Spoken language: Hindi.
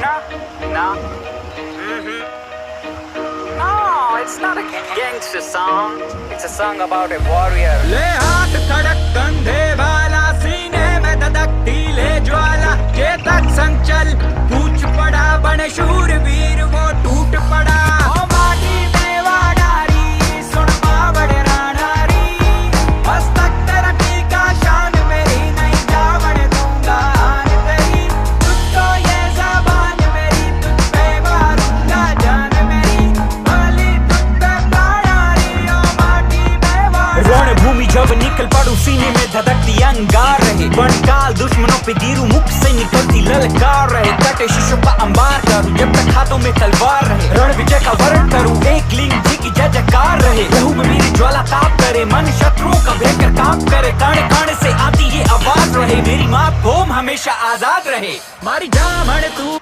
No, no. No, it's not a gangster song. It's a song about a warrior. ले हाथ खड़क कंधे वाला, सीने में धधकती ले ज्वाला, चेतक संचल पूछ पड़ा, बने शूरवीर वो टूट पड़ा। ओ माटी में वाडारी, सुन बावड़ रानारी, मस्तक तेरा टीका शान मेरी, नहीं जावड़ दूंगा आन तेरी। तुझको ये ज़बान मेरी, तुझ पे मारूंगा जान मेरी, भली तुझ पे प्राणारी, ओ माटी में वाडारी। रणभूमि जब निकल पड़ू, सीने में धधकती अंगार रहे, बड़काल दुश्मनों पे गिरू, मुख से निकलती ललकार रहे, कटे शीशों का अंबार करूं, जब तक हाथों में तलवार रहे, रण विजय का वर्ण करूं, एक लिंग जी की जय जयकार रहे, लहू में मेरी ज्वाला ताप करे, मन शत्रुओं का भयंकर कांप करे, काने काने से आती ये आवाज रहे, मेरी माँ कौम हमेशा आजाद रहे। मारी जामण तू